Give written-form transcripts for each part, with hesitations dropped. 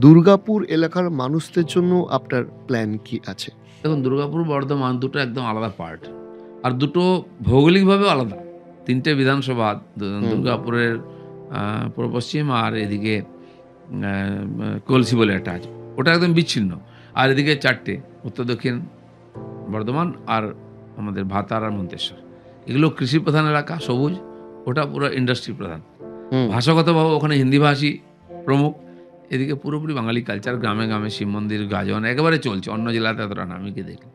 দুর্গাপুর এলাকার মানুষদের জন্য আপনার প্ল্যান কি আছে? দেখুন, দুর্গাপুর, বর্ধমান দুটো একদম আলাদা পার্ট। আর দুটো ভৌগোলিকভাবেও আলাদা। ৩ টে বিধানসভা, হুম। দুর্গাপুরের পূর্ব পশ্চিম, আর এদিকে কলসি বলে একটা আছে। ওটা একদম বিচ্ছিন্ন। আর এদিকে ৪ টে, উত্তর, দক্ষিণ বর্ধমান আর আমাদের ভাতার আর মন্তেশ্বর। এগুলো কৃষি প্রধান এলাকা, সবুজ। ওটা পুরো ইন্ডাস্ট্রি প্রধান। হুম। ভাষাগতভাবে ওখানে হিন্দিভাষী প্রমুখ। এদিকে পুরোপুরি বাঙালি কালচার, গ্রামে গ্রামে শিব মন্দির, গাজন একেবারে চলছে। অন্য জেলাতে এতটা না, আমি গিয়ে দেখি।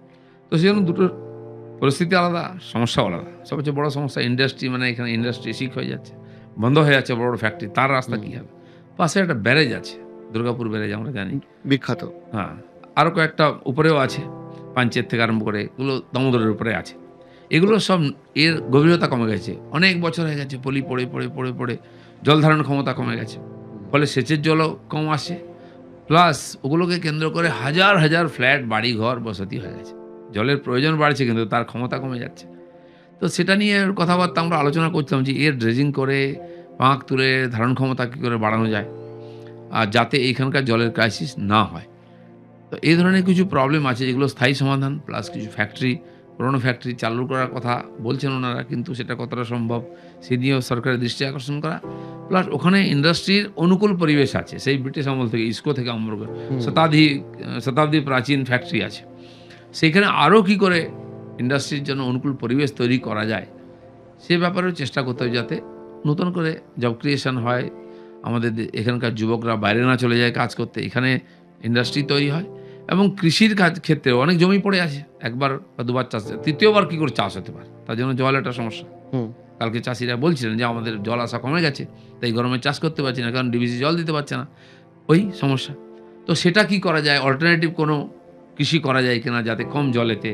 তো সেজন্য দুটোর পরিস্থিতি আলাদা, সমস্যাও আলাদা। সবচেয়ে বড় সমস্যা ইন্ডাস্ট্রি, মানে এখানে ইন্ডাস্ট্রি শিক হয়ে যাচ্ছে, বন্ধ হয়ে যাচ্ছে বড় বড় ফ্যাক্টরি। তার রাস্তা কী হবে? পাশে একটা ব্যারেজ আছে, দুর্গাপুর ব্যারেজ আমরা জানি। বিখ্যাত। হ্যাঁ, আরও কয়েকটা উপরেও আছে, পাঞ্চেত থেকে আরম্ভ করে এগুলো দামোদরের উপরে আছে। এগুলো সব এর গভীরতা কমে গেছে, অনেক বছর হয়ে গেছে। পলি পড়ে পড়ে পড়ে পড়ে জল ধারণ ক্ষমতা কমে গেছে, ফলে সেচের জলও কম আসে। প্লাস ওগুলোকে কেন্দ্র করে হাজার হাজার ফ্ল্যাট, বাড়ি ঘর, বসতি হয়ে গেছে। জলের প্রয়োজন বাড়ছে কিন্তু তার ক্ষমতা কমে যাচ্ছে। তো সেটা নিয়ে কথাবার্তা আমরা আলোচনা করছিলাম যে এর ড্রেজিং করে পাঁক তুলে ধারণ ক্ষমতা কী করে বাড়ানো যায়, আর যাতে এইখানকার জলের ক্রাইসিস না হয়। তো এই ধরনের কিছু প্রবলেম আছে যেগুলো স্থায়ী সমাধান, প্লাস কিছু ফ্যাক্টরি, পুরোনো ফ্যাক্টরি চালু করার কথা বলছেন ওনারা, কিন্তু সেটা কতটা সম্ভব সে নিয়েও সরকারের দৃষ্টি আকর্ষণ করা। প্লাস ওখানে ইন্ডাস্ট্রির অনুকূল পরিবেশ আছে, সেই ব্রিটিশ আমল থেকে, ইস্কো থেকে আরম্ভ করে শতাব্দী প্রাচীন ফ্যাক্টরি আছে। সেইখানে আরও কী করে ইন্ডাস্ট্রির জন্য অনুকূল পরিবেশ তৈরি করা যায় সে ব্যাপারেও চেষ্টা করতে হবে, যাতে নতুন করে জব ক্রিয়েশন হয়, আমাদের এখানকার যুবকরা বাইরে না চলে যায় কাজ করতে, এখানে ইন্ডাস্ট্রি তৈরি হয়। এবং কৃষির কাজ ক্ষেত্রে অনেক জমি পড়ে আছে, একবার বা দুবার চাষ, তৃতীয়বার কী করে চাষ হতে পারে, তার জন্য জল একটা সমস্যা। কালকে চাষিরা বলছিলেন যে আমাদের জল আসা কমে গেছে, তাই গরমে চাষ করতে পারছি না, কারণ ডিবিসি জল দিতে পারছে না, ওই সমস্যা। তো সেটা কি করা যায়, অল্টারনেটিভ কোনো কৃষি করা যায় কিনা, যাতে কম জলেতে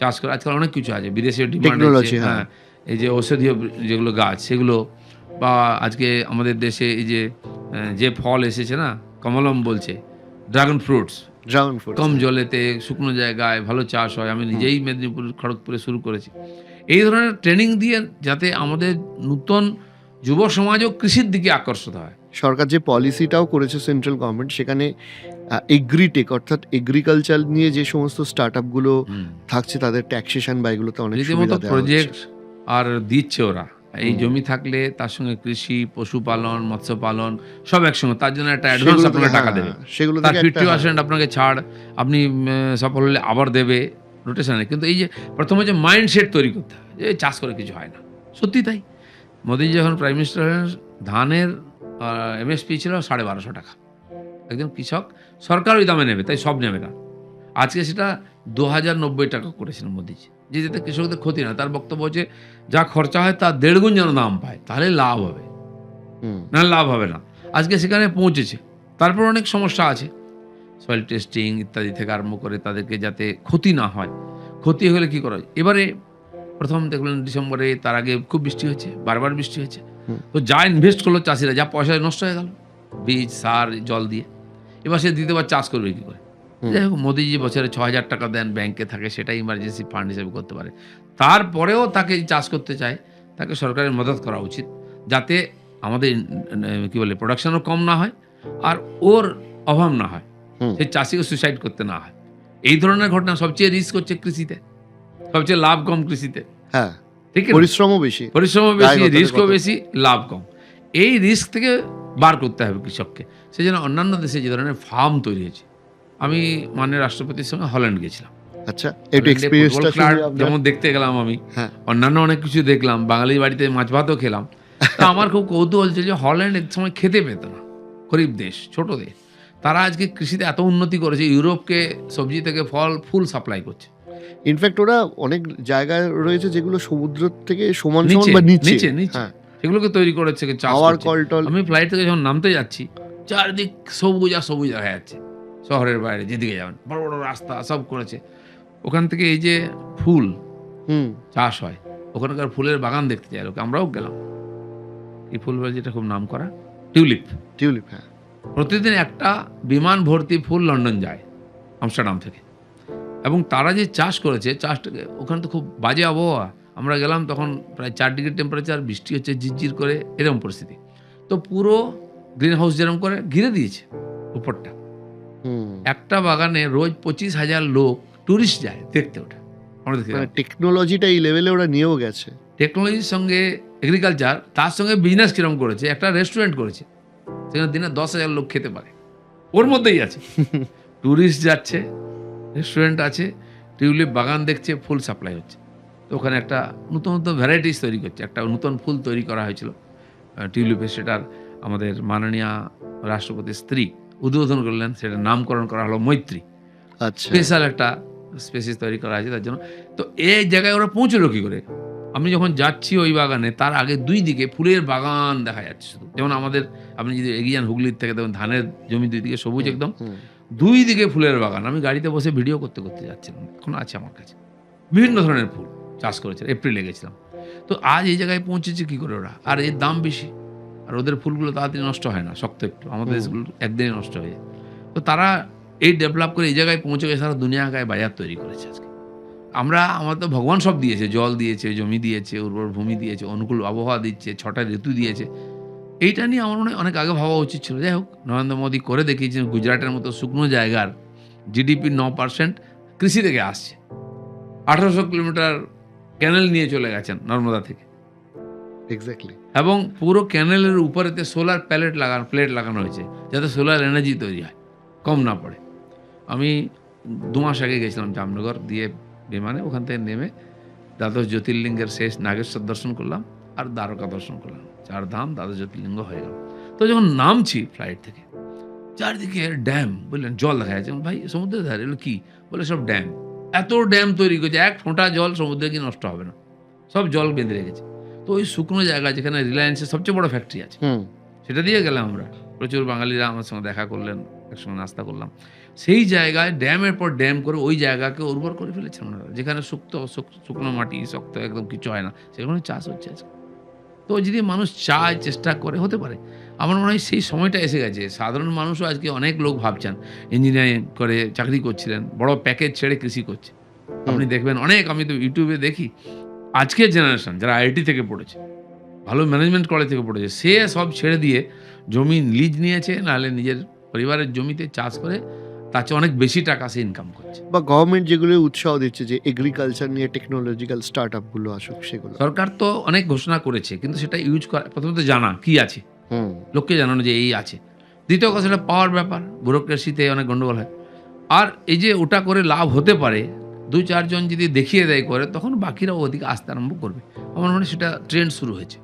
চাষ করে। আজকাল অনেক কিছু আছে, বিদেশের ডিমান্ড আছে। টেকনোলজি, হ্যাঁ। হ্যাঁ, এই যে ঔষধীয় যেগুলো গাছ, সেগুলো, বা আজকে আমাদের দেশে এই যে ফল এসেছে না, কমলম বলছে, ড্রাগন ফ্রুটস, ড্রাগন ফ্রুট। কম জলেতে শুকনো জায়গায় ভালো চাষ হয়। আমি নিজেই মেদিনীপুর, খড়গপুরে শুরু করেছি। এই ধরনের ট্রেনিং দিয়ে যাতে আমাদের নূতন যুব সমাজও কৃষির দিকে আকর্ষিত হয়। সরকার যে পলিসিটাও করেছে সেন্ট্রাল গভর্নমেন্ট, সেখানে এগ্রিটেক অর্থাৎ এগ্রিকালচার নিয়ে যে সমস্ত স্টার্টআপ গুলো থাকছে তাদের ট্যাক্সেশন বা এগুলোতে অনেক সুবিধা রীতিমতো দেওয়া প্রজেক্ট হচ্ছে। আর দিচ্ছে ওরা। এই জমি থাকলে তার সঙ্গে কৃষি, পশুপালন, মৎস্যপালন সব একসঙ্গে। তার জন্য একটা অ্যাডভান্স সেগুলো আপনাকে থেকে, টাকা হ্যাঁ, দেবে। সেগুলো তার থেকে একটা, 50% আপনাকে ছাড়, আপনি সফল হলে আবার দেবে রোটেশনে। কিন্তু এই যে প্রথমে যে মাইন্ডসেট তৈরি করতে হবে যে চাষ করে কিছু হয় না, সত্যি তাই। মোদিজি যখন প্রাইম মিনিস্টার হলেন, ধানের এমএসপি ছিল 1250 টাকা। একজন কৃষক, সরকার ওই দামে নেবে, তাই সব নেবে না। আজকে সেটা 2090 টাকা করেছিলেন মোদিজি, যে যাতে কৃষকদের ক্ষতি না। তার বক্তব্য হচ্ছে যা খরচা হয় তার 1.5 গুণ যেন দাম পায়, তাহলে লাভ হবে, না লাভ হবে না। আজকে সেখানে পৌঁছেছে। তারপর অনেক সমস্যা আছে, সয়েল টেস্টিং ইত্যাদি থেকে আরম্ভ করে তাদেরকে যাতে ক্ষতি না হয়। ক্ষতি হলে কী করা হয়? এবারে প্রথম দেখলেন ডিসেম্বরে, তার আগে খুব বৃষ্টি হয়েছে, বারবার বৃষ্টি হয়েছে। তো যা ইনভেস্ট করলো চাষিরা, যা পয়সা নষ্ট হয়ে গেল বীজ, সার, জল দিয়ে। এবার সে দ্বিতীয়বার চাষ করবে কী করে? যাই হোক, মোদিজি বছরে 6,000 টাকা দেন, ব্যাংকে থাকে, সেটা ইমার্জেন্সি ফান্ড হিসেবে করতে পারে। তারপরেও তাকে চাষ করতে চায়, তাকে সরকারের মদত করা উচিত, যাতে আমাদের কী বলে প্রোডাকশনও কম না হয়, আর ওর অভাব না হয়, সেই চাষিকে সুইসাইড করতে না হয়। এই ধরনের ঘটনা সবচেয়ে রিস্ক হচ্ছে কৃষিতে, সবচেয়ে লাভ কম কৃষিতে। হ্যাঁ, ঠিক, পরিশ্রমও বেশি, রিস্কও বেশি, লাভ কম। এই রিস্ক থেকে বার করতে হবে কৃষককে। সেই জন্য অন্যান্য দেশে যে ধরনের ফার্ম তৈরি হয়েছে, আমি মাননীয় রাষ্ট্রপতির সঙ্গে হল্যান্ড গেছিলাম। আচ্ছা, একটু এক্সপেরিয়েন্সটা শুনি আপনার। যেমন দেখতে গেলাম আমি, হ্যাঁ, অন্যান্য অনেক কিছু দেখলাম, বাঙালির বাড়িতে মাছ ভাতও খেলাম। তা আমার খুব কৌতূহল ছিল যে হল্যান্ড এক সময় খেতে পেত না, গরিব দেশ, ছোট দেশ, তারা আজকে কৃষিতে এত উন্নতি করেছে, ইউরোপকে সবজি থেকে ফল ফুল সাপ্লাই করছে। ইনফ্যাক্ট ওরা অনেক জায়গায় রয়েছে যেগুলো সমুদ্র থেকে সমান সমান বা নিচে, হ্যাঁ, সেগুলোকে তৈরি করেছে, চাষ পাওয়ার করছে। কলটল। আমি ফ্লাইট থেকে যখন নামতে যাচ্ছি, চারদিক সবুজ আর সবুজ দেখা যাচ্ছে। শহরের বাইরে যেদিকে যাবেন, বড় বড় রাস্তা সব করেছে। ওখান থেকে এই যে ফুল চাষ হয়, ওখানকার ফুলের বাগান দেখতে চাই লোকে। আমরাও গেলাম। এই ফুল যেটা খুব নাম করা, টিউলিপ। হ্যাঁ। প্রতিদিন একটা বিমান ভর্তি ফুল লন্ডন যায়, আমস্টারডাম থেকে। এবং তারা যে চাষ করেছে, চাষটাকে, ওখানে তো খুব বাজে আবহাওয়া। আমরা গেলাম তখন প্রায় 4 ডিগ্রি টেম্পারেচার, বৃষ্টি হচ্ছে ঝিরঝির করে, এরকম পরিস্থিতি। তো পুরো গ্রিন হাউস যেরকম করে ঘিরে দিয়েছে, উপরটা। হুম। একটা বাগানে রোজ 25,000 লোক টুরিস্ট যায় দেখতে ওটা। আমরা দেখতে মানে যাই। টেকনোলজিটা এই লেভেলে ওরা নিয়েও গেছে। টেকনোলজির সঙ্গে এগ্রিকালচার, তার সঙ্গে বিজনেস কিরকম করেছে, একটা রেস্টুরেন্ট করেছে। সেখানে দিনে 10,000 লোক খেতে পারে। ওর মধ্যেই আছে। টুরিস্ট যাচ্ছে, রেস্টুরেন্ট আছে, টিউলিপ বাগান দেখছে, ফুল সাপ্লাই হচ্ছে। তো ওখানে একটা নতুন, নতুন ভ্যারাইটিস তৈরি করছে। একটা নতুন ফুল তৈরি করা হয়েছিল টিউলিপের, সেটার আমাদের মাননীয়া রাষ্ট্রপতির স্ত্রী উদ্বোধন করলেন, সেটার নামকরণ করা হলো মৈত্রী। আচ্ছা। স্পেশাল একটা স্পেসিস তৈরি করা হয়েছে তার জন্য। তো এই জায়গায় ওরা পৌঁছলো কী করে? আমি যখন যাচ্ছি ওই বাগানে, তার আগে 2 দিকে ফুলের বাগান দেখা যাচ্ছে শুধু। যেমন আমাদের, আপনি যদি এগিয়ে যান হুগলির থেকে দেখবেন ধানের জমি 2 দিকে সবুজ একদম। হুম। 2 দিকে ফুলের বাগান। আমি গাড়িতে বসে ভিডিও করতে, করতে যাচ্ছিলাম। এখনো আছে আমার কাছে। বিভিন্ন ধরনের ফুল চাষ করেছে। এপ্রিলে গেছিলাম। তো আজ এই জায়গায় পৌঁছেছে কী করে ওরা? আর এর দাম বেশি। আর ওদের ফুলগুলো তাড়াতাড়ি নষ্ট হয় না, শক্ত একটু। আমাদের দেশগুলো একদিনে নষ্ট হয়ে যায়। তো তারা এই ডেভেলপ করে এই জায়গায় পৌঁছে গিয়ে সারা দুনিয়া গায়ে বাজার তৈরি করেছে আজকে। আমার তো ভগবান সব দিয়েছে, জল দিয়েছে, জমি দিয়েছে, উর্বর ভূমি দিয়েছে, অনুকূল আবহাওয়া দিচ্ছে, 6টা ঋতু দিয়েছে। এইটা নিয়ে আমার মনে হয় অনেক আগে ভাবা উচিত ছিল। যাই হোক, নরেন্দ্র মোদী করে দেখিয়েছেন। গুজরাটের মতো শুকনো জায়গার জিডিপির 9% কৃষি থেকে আসছে। 1800 কিলোমিটার ক্যানেল নিয়ে চলে গেছেন নর্মদা থেকে, এক্স্যাক্টলি। এবং পুরো ক্যানেলের উপরেতে সোলার প্লেট লাগানো হয়েছে, যাতে সোলার এনার্জি তৈরি হয়, কম না পড়ে। আমি 2 মাস আগে গেছিলাম জামনগর দিয়ে বিমানে। ওখান থেকে নেমে দ্বাদশ জ্যোতির্লিঙ্গের শেষ নাগেশ্বর দর্শন করলাম, আর দ্বারকা দর্শন করলাম। 4 ধাম, দ্বাদশ জ্যোতির্লিঙ্গ হয়ে গেল। তো যখন নামছি ফ্লাইট থেকে, চারদিকে ড্যাম, বললেন জল দেখা যাচ্ছে। ভাই সমুদ্রের ধারে, এগুলো কি? বলে সব ড্যাম। এত ড্যাম তৈরি করেছে, এক ফোঁটা জল সমুদ্রে কি নষ্ট হবে না, সব জল বেঁধে রেখেছে। তো ওই শুকনো জায়গা, যেখানে রিলায়েন্সের সবচেয়ে বড় ফ্যাক্টরি আছে, হুম। সেটা দিয়ে গেলাম আমরা। প্রচুর বাঙালিরা আমার সঙ্গে দেখা করলেন, একসঙ্গে নাস্তা করলাম। সেই জায়গায় ড্যামের পর ড্যাম করে ওই জায়গাকে উর্বর করে ফেলেছেন ওনারা। যেখানে শুকনো মাটি, শক্ত একদম কিছু হয় না, সেখানে চাষ হচ্ছে আজকে। তো যদি মানুষ চায়, চেষ্টা করে, হতে পারে। আমার মনে হয় সেই সময়টা এসে গেছে। সাধারণ মানুষও আজকে অনেক লোক ভাবছেন, ইঞ্জিনিয়ারিং করে চাকরি করছিলেন, বড় প্যাকেজ ছেড়ে কৃষি করছে। আপনি দেখবেন অনেক, আমি তো ইউটিউবে দেখি, আজকের জেনারেশন যারা আইআইটি থেকে পড়েছে, ভালো ম্যানেজমেন্ট কলেজ থেকে পড়েছে, সে সব ছেড়ে দিয়ে জমি লিজ নিয়েছে, নাহলে নিজের পরিবারের জমিতে চাষ করে তার চেয়ে অনেক বেশি টাকা সে ইনকাম করছে। বা গভর্নমেন্ট যেগুলো উৎসাহ দিচ্ছে যে এগ্রিকালচার নিয়ে টেকনোলজিক্যাল স্টার্টআপ গুলো আসুক সেগুলো। সরকার তো অনেক ঘোষণা করেছে, কিন্তু সেটা ইউজ করা, প্রথমত জানা কি আছে, হুম। লোককে জানানো যে এই আছে। দ্বিতীয় কথা, সেটা পাওয়ার ব্যাপার, ব্যুরোক্রেসিতে অনেক গন্ডগোল হয়। আর এই যে ওটা করে লাভ হতে পারে, 2-4 জন যদি দেখিয়ে দেয় করে, তখন বাকিরাও ওদিকে আসতে আরম্ভ করবে। আমার মনে হয় সেটা ট্রেন্ড শুরু হয়েছে।